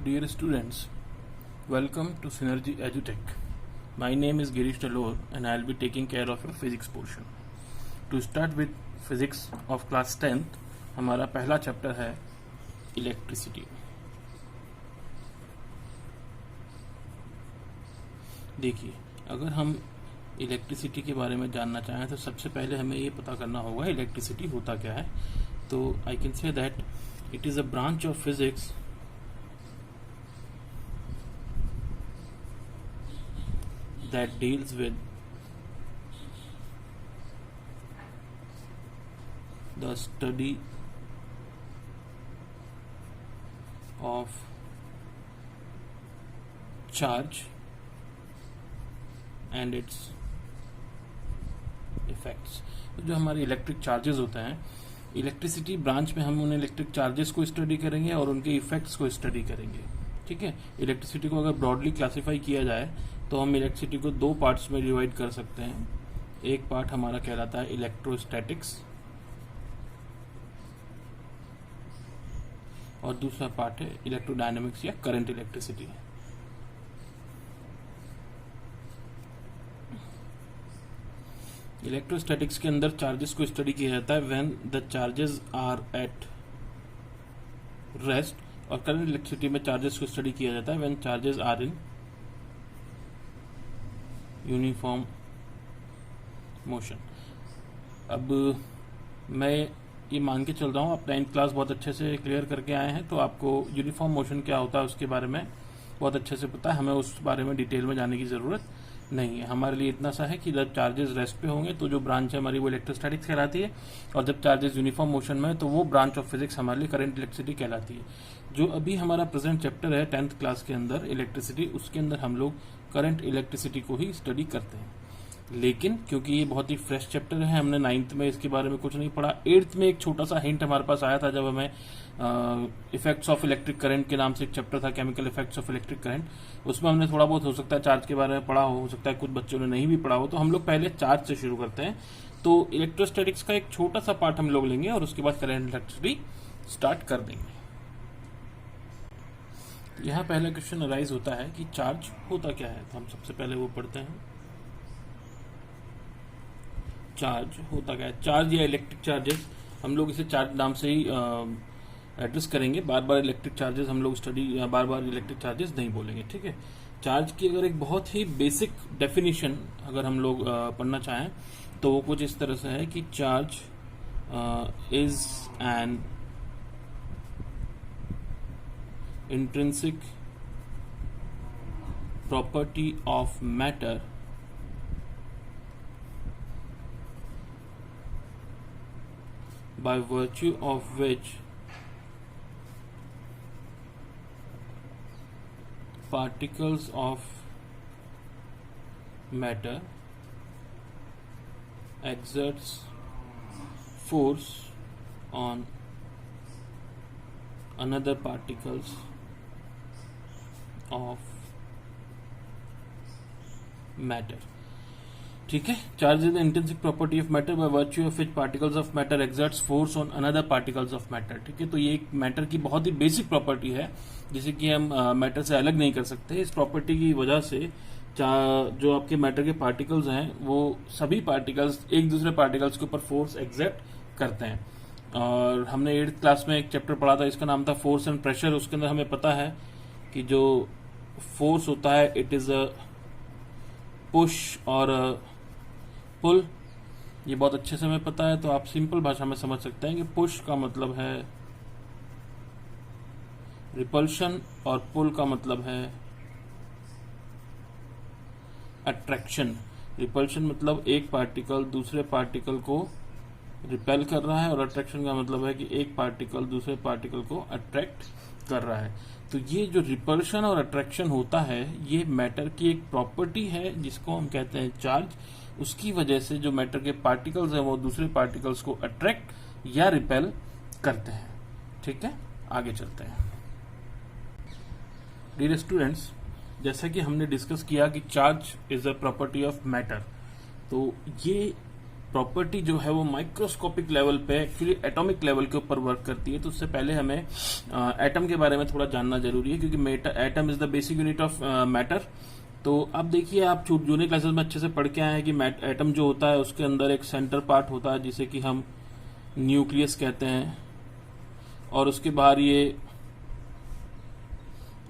Dear students, welcome to Synergy EduTech. My name is Girish Talor and I will be taking care of your physics portion. To start with physics of class 10th, हमारा पहला chapter है electricity. देखिए, अगर हम electricity के बारे में जानना चाहें तो सबसे पहले हमें ये पता करना होगा इलेक्ट्रिसिटी होता क्या है. तो I can say that it is a branch of physics that deals with the study of charge and its effects. जो हमारे इलेक्ट्रिक चार्जेस होते हैं, इलेक्ट्रिसिटी ब्रांच में हम उन इलेक्ट्रिक चार्जेस को स्टडी करेंगे और उनके इफेक्ट्स को स्टडी करेंगे. ठीक है. इलेक्ट्रिसिटी को अगर ब्रॉडली क्लासिफाई किया जाए तो हम इलेक्ट्रिसिटी को दो पार्ट्स में डिवाइड कर सकते हैं. एक पार्ट हमारा कहलाता है इलेक्ट्रोस्टैटिक्स और दूसरा पार्ट है इलेक्ट्रोडायनेमिक्स या करंट इलेक्ट्रिसिटी. इलेक्ट्रोस्टैटिक्स के अंदर चार्जेस को स्टडी किया जाता है when the charges are at rest, और करंट इलेक्ट्रिसिटी में चार्जेस को स्टडी किया जाता है when charges are in uniform motion. अब मैं ये मान के चल रहा हूँ आप 9th क्लास बहुत अच्छे से क्लियर करके आए हैं, तो आपको यूनिफॉर्म मोशन क्या होता है उसके बारे में बहुत अच्छे से पता है. हमें उस बारे में डिटेल में जाने की ज़रूरत नहीं है. हमारे लिए इतना सा है कि जब चार्जेस रेस्ट पे होंगे तो जो ब्रांच है हमारी वो इलेक्ट्रोस्टैटिक्स कहलाती है, और जब चार्जेस यूनिफॉर्म मोशन में है तो वो ब्रांच ऑफ फिजिक्स हमारे लिए करंट इलेक्ट्रिसिटी कहलाती है. जो अभी हमारा प्रेजेंट चैप्टर है 10th क्लास के अंदर इलेक्ट्रिसिटी, उसके अंदर हम लोग करंट इलेक्ट्रिसिटी को ही स्टडी करते हैं. लेकिन क्योंकि ये बहुत ही फ्रेश चैप्टर है, हमने 9th में इसके बारे में कुछ नहीं पढ़ा. 8th में एक छोटा सा हिंट हमारे पास आया था जब हमें इफेक्ट्स ऑफ इलेक्ट्रिक करंट के नाम से एक चैप्टर था, chemical effects of electric current. उसमें हमने थोड़ा बहुत हो सकता है चार्ज के बारे में पढ़ा हो सकता है कुछ बच्चों ने नहीं भी पढ़ा हो. तो हम लोग पहले चार्ज से शुरू करते हैं. तो इलेक्ट्रोस्टैटिक्स का एक छोटा सा पार्ट हम लोग लेंगे और उसके बाद करंट इलेक्ट्रिसिटी स्टार्ट कर देंगे. यहाँ पहला क्वेश्चन अराइज होता है कि चार्ज होता क्या है. तो हम सबसे पहले वो पढ़ते हैं. चार्ज होता क्या है. चार्ज या इलेक्ट्रिक चार्जेस, हम लोग इसे चार्ज नाम से ही एड्रेस करेंगे. बार बार इलेक्ट्रिक चार्जेस हम लोग स्टडी बार बार इलेक्ट्रिक चार्जेस नहीं बोलेंगे. ठीक है. चार्ज की अगर एक बहुत ही बेसिक डेफिनेशन अगर हम लोग पढ़ना चाहें तो वो कुछ इस तरह से है कि charge is an intrinsic property of matter by virtue of which particles of matter exerts force on another particles of matter. ठीक है. Charge is the intrinsic property of matter by virtue of which particles of matter exerts force on another particles of matter. ठीक है. तो ये एक matter की बहुत ही basic property है जिसे कि हम मैटर से अलग नहीं कर सकते. इस प्रॉपर्टी की वजह से जो आपके मैटर के पार्टिकल्स हैं वो सभी पार्टिकल्स एक दूसरे पार्टिकल्स के ऊपर फोर्स एक्सर्ट करते हैं. और हमने 8th क्लास में एक चैप्टर पढ़ा था, इसका नाम था फोर्स एंड प्रेशर. उसके अंदर हमें पता है कि जो फोर्स होता है इट इज अ पुश और पुल. ये बहुत अच्छे से हमें पता है, तो आप सिंपल भाषा में समझ सकते हैं कि पुश का मतलब है रिपल्शन और पुल का मतलब है अट्रैक्शन. रिपल्शन मतलब एक पार्टिकल दूसरे पार्टिकल को रिपेल कर रहा है, और अट्रैक्शन का मतलब है कि एक पार्टिकल दूसरे पार्टिकल को अट्रैक्ट कर रहा है. तो ये जो रिपल्शन और अट्रैक्शन होता है ये मैटर की एक प्रॉपर्टी है जिसको हम कहते हैं चार्ज. उसकी वजह से जो मैटर के पार्टिकल्स हैं वो दूसरे पार्टिकल्स को अट्रैक्ट या रिपेल करते हैं. ठीक है. आगे चलते हैं. डियर स्टूडेंट्स, जैसा कि हमने डिस्कस किया कि charge is a property of matter, तो ये प्रॉपर्टी जो है वो माइक्रोस्कोपिक लेवल पे एक्चुअली एटॉमिक लेवल के ऊपर वर्क करती है। तो उससे पहले हमें एटम के बारे में थोड़ा जानना जरूरी है, क्योंकि atom is the basic unit of matter. तो अब देखिए, आप जूनियर क्लासेस में अच्छे से पढ़ के आए हैं कि एटम जो होता है उसके अंदर एक सेंटर पार्ट होता है जिसे कि हम न्यूक्लियस कहते हैं, और उसके बाहर ये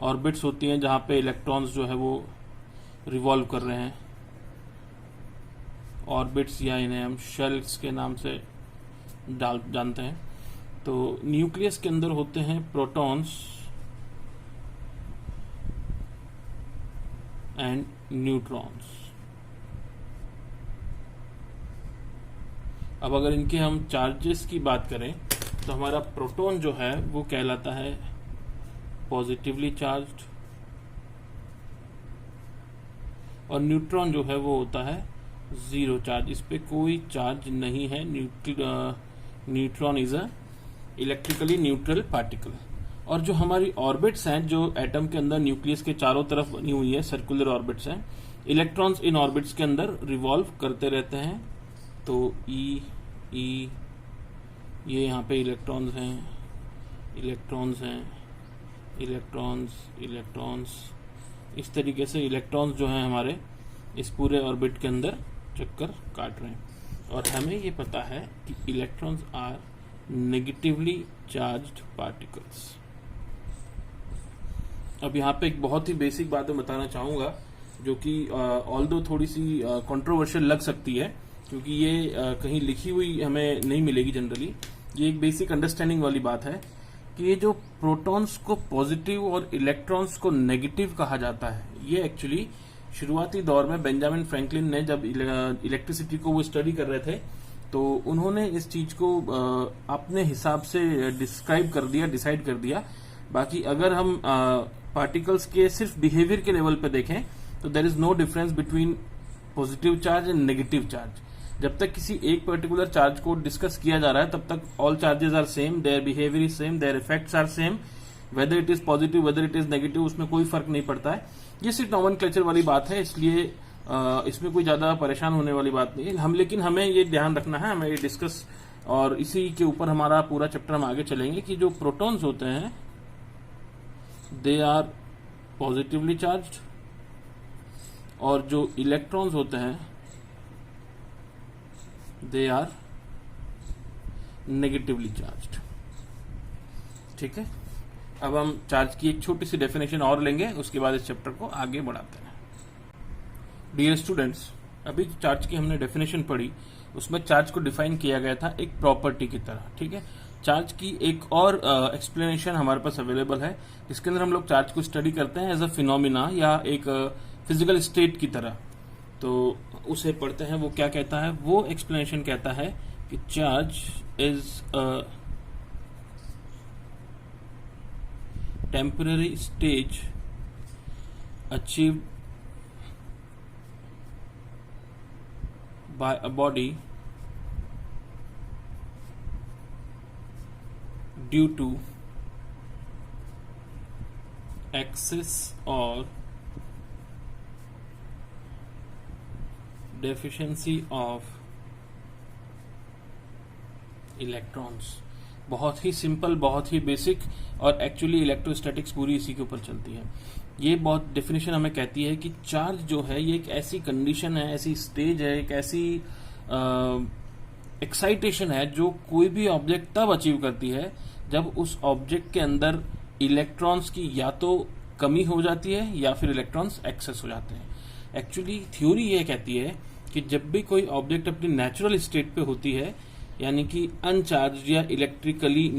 ऑर्बिट्स होती हैं जहां पे इलेक्ट्रॉन्स जो है वो रिवॉल्व कर रहे हैं। ऑर्बिट्स या इन्हें हम शेल्स के नाम से जानते हैं। तो न्यूक्लियस के अंदर होते हैं प्रोटॉन्स एंड न्यूट्रॉन्स। अब अगर इनके हम चार्जेस की बात करें तो हमारा प्रोटॉन जो है वो कहलाता है पॉजिटिवली चार्ज्ड, और न्यूट्रॉन जो है वो होता है जीरो चार्ज, इस पे कोई चार्ज नहीं है। Neutron is a electrically neutral particle. और जो हमारी ऑर्बिट्स हैं जो एटम के अंदर न्यूक्लियस के चारों तरफ बनी हुई है, सर्कुलर ऑर्बिट्स हैं, इलेक्ट्रॉन्स इन ऑर्बिट्स के अंदर रिवॉल्व करते रहते हैं। तो ई ये यहाँ पे इलेक्ट्रॉन्स हैं, इलेक्ट्रॉन्स, इस तरीके से इलेक्ट्रॉन्स जो हैं हमारे इस पूरे ऑर्बिट के अंदर चक्कर काट रहे हैं। और हमें ये पता है कि electrons are negatively charged particles. अब यहाँ पे एक बहुत ही बेसिक बात मैं बताना चाहूंगा, जो कि ऑल्दो थोड़ी सी कंट्रोवर्शियल लग सकती है, क्योंकि ये कहीं लिखी हुई हमें नहीं मिलेगी जनरली। ये एक बेसिक अंडरस्टैंडिंग वाली बात है कि ये जो प्रोटॉन्स को पॉजिटिव और इलेक्ट्रॉन्स को नेगेटिव कहा जाता है, ये एक्चुअली शुरुआती दौर में बेंजामिन फ्रैंकलिन ने जब इलेक्ट्रिसिटी को वो स्टडी कर रहे थे तो उन्होंने इस चीज को अपने हिसाब से डिसाइड कर दिया। बाकी अगर हम पार्टिकल्स के सिर्फ बिहेवियर के लेवल पे देखें तो there is no difference between positive charge and negative charge. जब तक किसी एक पर्टिकुलर चार्ज को डिस्कस किया जा रहा है तब तक all charges are same, their behaviour is same, their effects are same, whether it is positive whether it is negative, उसमें कोई फर्क नहीं पड़ता है। ये सिर्फ नॉमेनक्लेचर वाली बात है, इसलिए इसमें कोई ज्यादा परेशान होने वाली बात नहीं है। लेकिन हमें ये ध्यान रखना है, हमें ये डिस्कस, और इसी के ऊपर हमारा पूरा चैप्टर हम आगे चलेंगे कि जो प्रोटॉन्स होते हैं दे आर पॉजिटिवली चार्ज्ड, और जो इलेक्ट्रॉन्स होते हैं दे आर नेगेटिवली चार्ज्ड। ठीक है, अब हम चार्ज की एक छोटी सी डेफिनेशन और लेंगे, उसके बाद इस चैप्टर को आगे बढ़ाते हैं। डियर स्टूडेंट्स, अभी चार्ज की हमने डेफिनेशन पढ़ी, उसमें चार्ज को डिफाइन किया गया था एक प्रॉपर्टी की तरह। ठीक है, चार्ज की एक और एक्सप्लेनेशन हमारे पास अवेलेबल है, जिसके अंदर हम लोग चार्ज को स्टडी करते हैं एज अ फिनोमिना या एक फिजिकल स्टेट की तरह। तो उसे पढ़ते हैं, वो क्या कहता है। वो एक्सप्लेनेशन कहता है कि charge is a temporary stage achieved by a body due to excess or deficiency of electrons। बहुत ही सिंपल, बहुत ही बेसिक, और एक्चुअली इलेक्ट्रोस्टैटिक्स पूरी इसी के ऊपर चलती है। ये बहुत डेफिनेशन हमें कहती है कि चार्ज जो है ये एक ऐसी कंडीशन है, ऐसी स्टेज है, एक ऐसी एक्साइटेशन है जो कोई भी ऑब्जेक्ट तब अचीव करती है जब उस ऑब्जेक्ट के अंदर इलेक्ट्रॉन्स की या तो कमी हो जाती है या फिर इलेक्ट्रॉन्स एक्सेस हो जाते हैं। एक्चुअली थ्योरी ये कहती है कि जब भी कोई ऑब्जेक्ट अपनी नेचुरल स्टेट पे होती है, यानी कि अनचार्ज या इलेक्ट्रिकली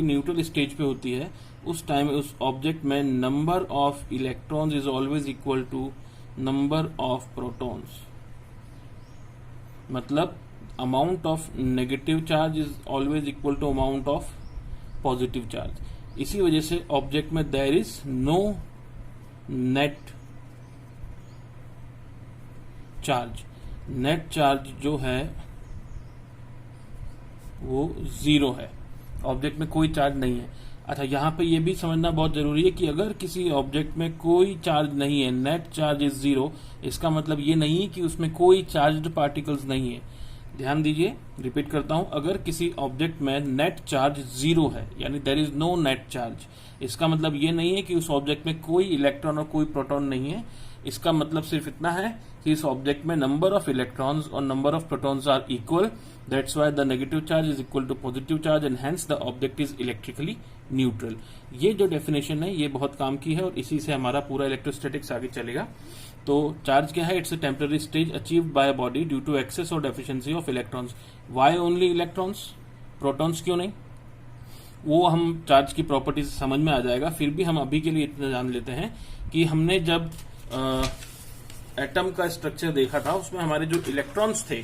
न्यूट्रल स्टेज पे होती है, उस टाइम उस ऑब्जेक्ट में number of electrons is always equal to number of protons. मतलब amount of negative charge is always equal to amount of positive charge. इसी वजह से ऑब्जेक्ट में there is no net charge. Net charge जो है वो zero है, object में कोई चार्ज नहीं है। अच्छा, यहाँ पे ये भी समझना बहुत जरूरी है कि अगर किसी ऑब्जेक्ट में कोई चार्ज नहीं है, नेट चार्ज इज जीरो, इसका मतलब ये नहीं है कि उसमें कोई चार्ज्ड पार्टिकल्स नहीं है। ध्यान दीजिए, रिपीट करता हूं, अगर किसी ऑब्जेक्ट में नेट चार्ज जीरो है, यानी there is no net charge, इसका मतलब ये नहीं है कि उस ऑब्जेक्ट में कोई इलेक्ट्रॉन और कोई प्रोटॉन नहीं है। इसका मतलब सिर्फ इतना है कि इस ऑब्जेक्ट में नंबर ऑफ इलेक्ट्रॉन्स और number of protons are equal, that's why the negative charge is equal to positive charge and hence the object is electrically neutral. ये जो डेफिनेशन है ये बहुत काम की है और इसी से हमारा पूरा इलेक्ट्रोस्टैटिक्स आगे चलेगा। तो चार्ज क्या है? It's a temporary stage achieved by a body due to excess और deficiency of electrons. Why only electrons? Protons क्यों नहीं? वो हम चार्ज की प्रॉपर्टी से समझ में आ जाएगा। फिर भी हम अभी के लिए इतना जान लेते हैं कि हमने जब एटम का स्ट्रक्चर देखा था उसमें हमारे जो इलेक्ट्रॉन्स थे,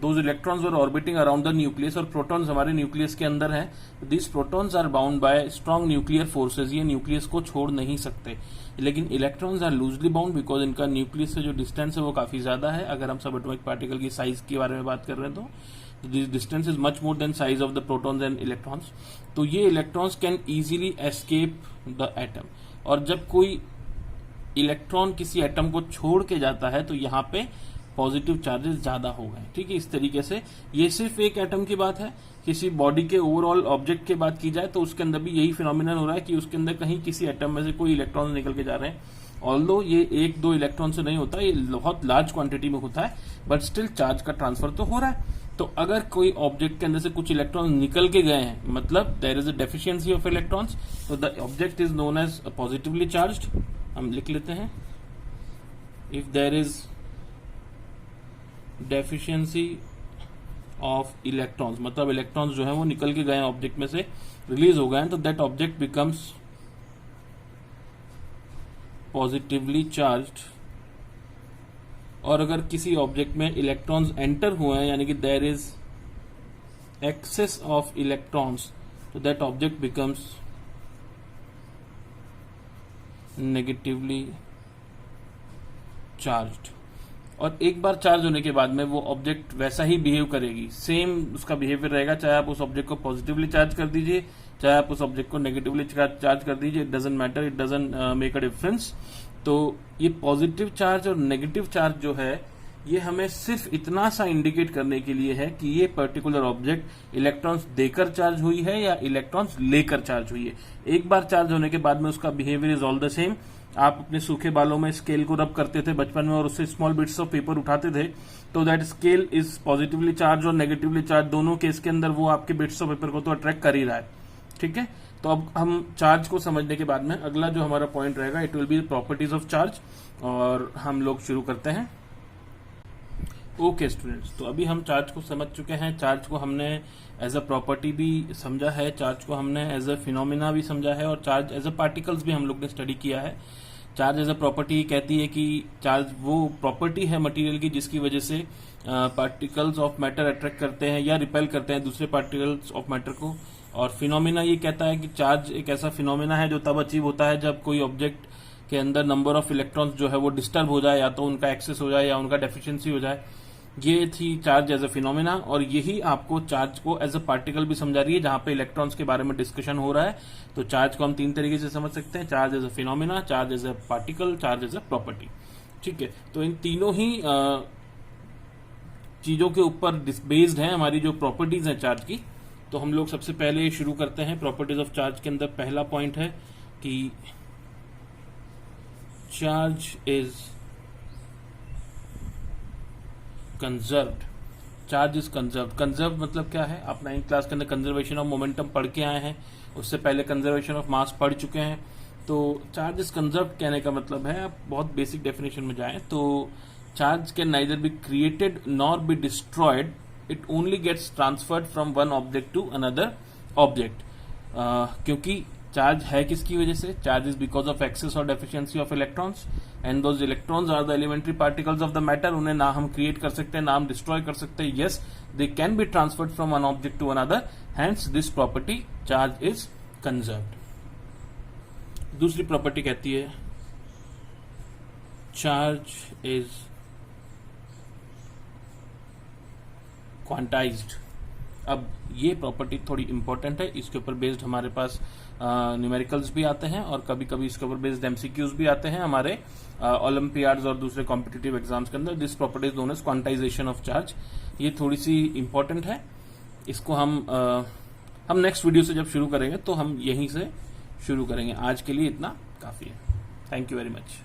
those electrons were orbiting around the nucleus, और प्रोटॉन्स हमारे न्यूक्लियस के अंदर है। This protons are bound by strong nuclear forces, ये न्यूक्लियस को छोड़ नहीं सकते। लेकिन electrons are loosely bound because इनका न्यूक्लियस से जो डिस्टेंस है वो काफी ज्यादा है। अगर हम सब एटॉमिक पार्टिकल की साइज के बारे में बात कर रहे हैं तो this distance is much more than size of the protons and electrons. तो ये electrons can easily escape the atom, और जब कोई इलेक्ट्रॉन किसी एटम को छोड़ के जाता है तो यहाँ पे पॉजिटिव चार्जेस ज्यादा हो गए। ठीक है, इस तरीके से ये सिर्फ एक एटम की बात है। किसी बॉडी के ओवरऑल ऑब्जेक्ट की बात की जाए तो उसके अंदर भी यही फिनोमिनन हो रहा है कि उसके अंदर कहीं किसी एटम में से कोई इलेक्ट्रॉन निकल के जा रहे हैं। ऑल्दो ये एक दो इलेक्ट्रॉन से नहीं होता, ये बहुत लार्ज क्वांटिटी में होता है, बट स्टिल चार्ज का ट्रांसफर तो हो रहा है। तो अगर कोई ऑब्जेक्ट के अंदर से कुछ इलेक्ट्रॉन निकल के गए हैं, मतलब there is a deficiency of electrons, तो the object is known as positively charged. हम लिख लेते हैं, if there is deficiency of electrons, मतलब इलेक्ट्रॉन्स जो है वो निकल के गए ऑब्जेक्ट में से, रिलीज हो गए हैं, तो that object becomes positively charged. और अगर किसी ऑब्जेक्ट में इलेक्ट्रॉन्स एंटर हुए हैं, यानी कि there is excess of electrons, तो that object becomes negatively charged. और एक बार चार्ज होने के बाद में वो ऑब्जेक्ट वैसा ही बिहेव करेगी, सेम उसका बिहेवियर रहेगा, चाहे आप उस ऑब्जेक्ट को पॉजिटिवली चार्ज कर दीजिए, चाहे आप उस ऑब्जेक्ट को नेगेटिवली चार्ज कर दीजिए, it doesn't matter, it doesn't make a difference. तो ये पॉजिटिव चार्ज और नेगेटिव चार्ज जो है ये हमें सिर्फ इतना सा इंडिकेट करने के लिए है कि ये पर्टिकुलर ऑब्जेक्ट इलेक्ट्रॉन्स देकर चार्ज हुई है या इलेक्ट्रॉन्स लेकर चार्ज हुई है। एक बार चार्ज होने के बाद में उसका behaviour is all the same. आप अपने सूखे बालों में स्केल को रब करते थे बचपन में और उससे स्मॉल बिट्स ऑफ पेपर उठाते थे, तो that scale is positively charge और नेगेटिवली चार्ज, दोनों केस के अंदर वो आपके बिट्स ऑफ पेपर को तो अट्रैक्ट कर ही रहा है। ठीक है, तो अब हम चार्ज को समझने के बाद में अगला जो हमारा पॉइंट रहेगा, it will be properties of charge, और हम लोग शुरू करते हैं। ओके स्टूडेंट्स, तो अभी हम चार्ज को समझ चुके हैं। चार्ज को हमने एज अ प्रॉपर्टी भी समझा है, चार्ज को हमने एज अ फिनोमिना भी समझा है, और चार्ज एज अ पार्टिकल्स भी हम लोग ने स्टडी किया है। चार्ज एज अ प्रॉपर्टी कहती है कि चार्ज वो प्रॉपर्टी है मटेरियल की जिसकी वजह से पार्टिकल्स ऑफ मैटर अट्रैक्ट करते हैं या रिपेल करते हैं दूसरे पार्टिकल्स ऑफ मैटर को। और फिनोमिना ये कहता है कि चार्ज एक ऐसा फिनोमिना है जो तब अचीव होता है जब कोई ऑब्जेक्ट के अंदर नंबर ऑफ इलेक्ट्रॉन्स जो है वो डिस्टर्ब हो जाए, या तो उनका एक्सेस हो जाए या उनका डेफिशिएंसी हो जाए। ये थी चार्ज एज अ फिनोमिना, और यही आपको चार्ज को एज अ पार्टिकल भी समझा रही है जहां पे इलेक्ट्रॉन्स के बारे में डिस्कशन हो रहा है। तो चार्ज को हम तीन तरीके से समझ सकते हैं, charge as a phenomena, charge as a particle, charge as a property. ठीक है, तो इन तीनों ही चीजों के ऊपर बेस्ड है हमारी जो प्रॉपर्टीज हैं चार्ज की। तो हम लोग सबसे पहले शुरू करते हैं प्रॉपर्टीज ऑफ चार्ज के अंदर। पहला पॉइंट है कि charge is conserved. Charge is conserved. Conserve मतलब क्या है? आप 9th क्लास के अंदर कंजर्वेशन ऑफ मोमेंटम पढ़ के आए हैं, उससे पहले कंजर्वेशन ऑफ मास पढ़ चुके हैं। तो चार्ज इज कंजर्व्ड कहने का मतलब है, आप बहुत बेसिक डेफिनेशन में जाएं तो charge can neither be created nor be destroyed, it only gets transferred from one object to another object. क्योंकि चार्ज है किसकी वजह से? Charge is because of excess और deficiency of electrons, and those electrons are the elementary particles of the matter. उन्हें ना हम create कर सकते हैं ना हम डिस्ट्रॉय कर सकते हैं। Yes, they can be transferred from one object to another, hence this property charge is conserved. दूसरी प्रॉपर्टी कहती है चार्ज इज क्वांटाइज्ड। अब ये प्रॉपर्टी थोड़ी इंपॉर्टेंट है, इसके ऊपर बेस्ड हमारे पास न्यूमेरिकल्स भी आते हैं और कभी कभी इसके ऊपर बेस्ड एमसीक्यूज भी आते हैं हमारे ओलंपियाड्स और दूसरे कॉम्पिटिटिव एग्जाम्स के अंदर। This property is known as quantisation of charge. ये थोड़ी सी इंपॉर्टेंट है, इसको हम नेक्स्ट वीडियो से जब शुरू करेंगे तो हम यहीं से शुरू करेंगे। आज के लिए इतना काफी है। Thank you very much.